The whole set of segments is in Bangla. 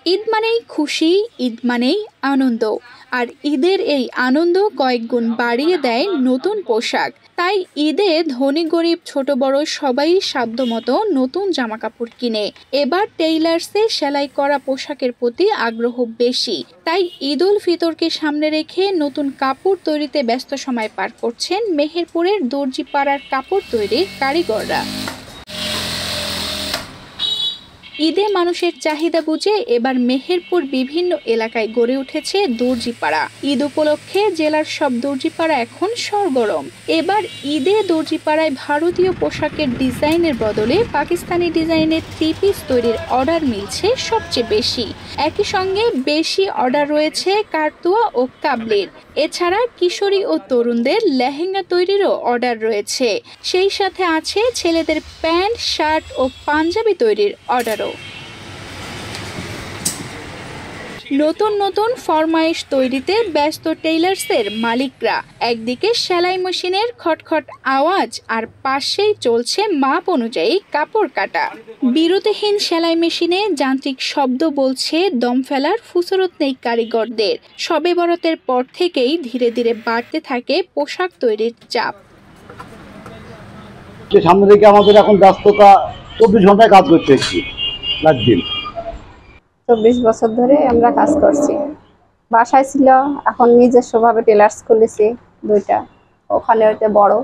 ঈদ মানেই খুশি, ঈদ মানেই আনন্দ। আর ঈদের এই আনন্দ কয়েক গুণ বাড়িয়ে দেয় নতুন পোশাক। তাই ঈদে ধনী গরিব ছোট বড় সবাই সাধ্যমতো নতুন জামাকাপড় কিনে। এবার টেইলার্সে সেলাই করা পোশাকের প্রতি আগ্রহ বেশি। তাই ঈদ উল ফিতরকে সামনে রেখে নতুন কাপড় তৈরিতে ব্যস্ত সময় পার করছেন মেহেরপুরের দর্জিপাড়ার কাপড় তৈরির কারিগররা। ঈদে মানুষের চাহিদা বুঝে এবার মেহেরপুর বিভিন্ন এলাকায় গড়ে উঠেছে দর্জিপাড়া। ঈদ উপলক্ষে জেলার সব দর্জিপাড়া এখন সরগরম। এবার ঈদে দর্জিপাড়ায় ভারতীয় পোশাকের ডিজাইনের বদলে পাকিস্তানি ডিজাইনের 3 পিস তৈরির অর্ডার মিলছে সবচেয়ে বেশি। একই সঙ্গে বেশি অর্ডার রয়েছে কারতুয়া ও কাবলির। এছাড়া কিশোরী ও তরুণদের লেহেঙ্গা তৈরিরও অর্ডার রয়েছে। সেই সাথে আছে ছেলেদের প্যান্ট, শার্ট ও পাঞ্জাবি তৈরির অর্ডারও। নতুন নতুন ফরমাইশ তৈরিতে ব্যস্ত টেইলার্সের মালিকরা। একদিকে সেলাই মেশিনের খটখট আওয়াজ, আর পাশেই চলছে মাপ অনুযায়ী কাপড় কাটা। বিরতিহীন সেলাই মেশিনে যান্ত্রিক শব্দ বলছে দম ফেলার ফুসরত নেই কারিগরদের। শবে বরাতের পর থেকেই ধীরে ধীরে বাড়তে থাকে পোশাক তৈরির চাপ। সামনে থেকে আমাদের এখন ব্যস্ততা 24 ঘন্টায় কাজ করতে হচ্ছে রাত দিন। 24 বছর ধরে আমরা কাজ করছি। বাসায় ছিল, এখন নিজস্বভাবে টেলার্স খুলেছি 2টা। ওখানে হইতে বড়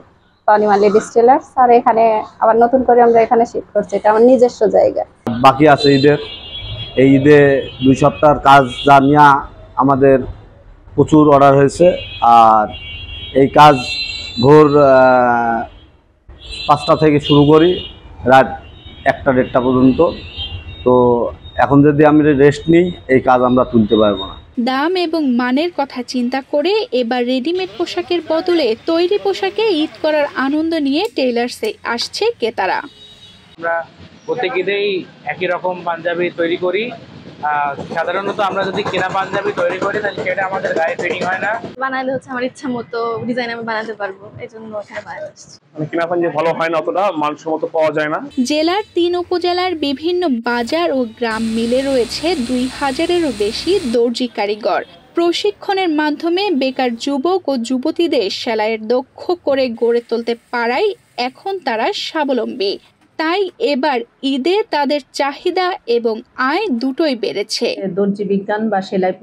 তনিমা লেডিস টেলার্স, আর এখানে আবার নতুন করে আমরা এখানে শিফট করছি। এটা আমার নিজস্ব জায়গা। বাকি আছে ঈদের, এই ঈদে 2 সপ্তাহের কাজ যা নিয়ে আমাদের প্রচুর অর্ডার হয়েছে। আর এই কাজ ভোর 5টা থেকে শুরু করি রাত 1টা-1:30 পর্যন্ত। তো এখন যদি আমি রেস্ট নিই এই কাজ আমরা তুলতে পারবো না। দাম এবং মানের কথা চিন্তা করে এবার রেডিমেড পোশাকের বদলে তৈরি পোশাকে ঈদ করার আনন্দ নিয়ে টেইলার্সে আসছে ক্রেতারা। আমরা প্রত্যেক ঈদেই একই রকম পাঞ্জাবি তৈরি করি। সাধারণত আমরা যদি কেনা পাঞ্জাবি তৈরি করি তাহলে সেটা আমাদের গায়ে ফিটিং হয় না। বানাইলে হচ্ছে আমার ইচ্ছা মতো ডিজাইন আমি বানাতে পারবো, এই জন্য ওখানে বানাতে আসছি। কেনা পাঞ্জাবি ভালো হয় না, অতটা মানসম্মত পাওয়া যায় না। জেলার 3 উপজেলার বিভিন্ন বাজার ও গ্রাম মিলে রয়েছে 2000-এরও বেশি দর্জি কারিগর। প্রশিক্ষণের মাধ্যমে বেকার যুবক ও যুবতীদের সেলাইয়ের দক্ষ করে গড়ে তুলতে পারায় এখন তারা স্বাবলম্বী। তাই এবার ঈদে তাদের চাহিদা এবং আয় দুটোই বেড়েছে। দর্জি বিজ্ঞান বা সেলাই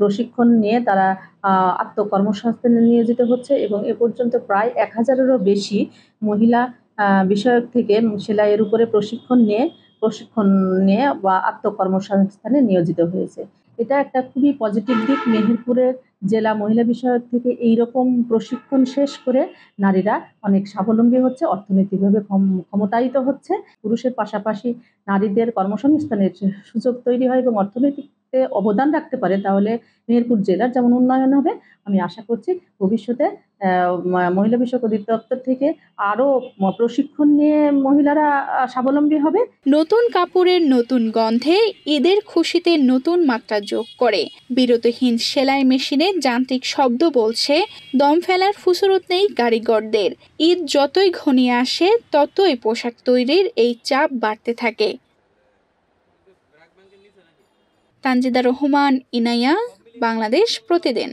প্রশিক্ষণ নিয়ে তারা আত্মকর্মসংস্থানে নিয়োজিত হচ্ছে এবং এ পর্যন্ত প্রায় 1000-এরও বেশি মহিলা বিষয়ক থেকে সেলাইয়ের উপরে প্রশিক্ষণ নিয়ে বা আত্মকর্মসংস্থানে নিয়োজিত হয়েছে। এটা একটা খুবই পজিটিভ দিক। মেহেরপুরের জেলা মহিলা বিষয়ক থেকে এইরকম প্রশিক্ষণ শেষ করে নারীরা অনেক স্বাবলম্বী হচ্ছে, অর্থনৈতিকভাবে ক্ষমতায়িত হচ্ছে। পুরুষের পাশাপাশি নারীদের কর্মসংস্থানের সুযোগ তৈরি হয় এবং অর্থনৈতিকতে অবদান রাখতে পারে, তাহলে মেহেরপুর জেলার যেমন উন্নয়ন হবে, আমি আশা করছি ভবিষ্যতে মহিলা বিষয়ক অধিদপ্তর থেকে আরও প্রশিক্ষণ নিয়ে মহিলারা স্বাবলম্বী হবে। নতুন কাপড়ের নতুন গন্ধে ঈদের খুশিতে নতুন মাত্রা যোগ করে। বিরতিহীন সেলাই মেশিনে যান্ত্রিক শব্দ বলছে দম ফেলার ফুসরত নেই কারিগরদের। ঈদ যতই ঘনিয়ে আসে ততই পোশাক তৈরির এই চাপ বাড়তে থাকে। তানজিদা রহমান, ইনায়া, বাংলাদেশ প্রতিদিন।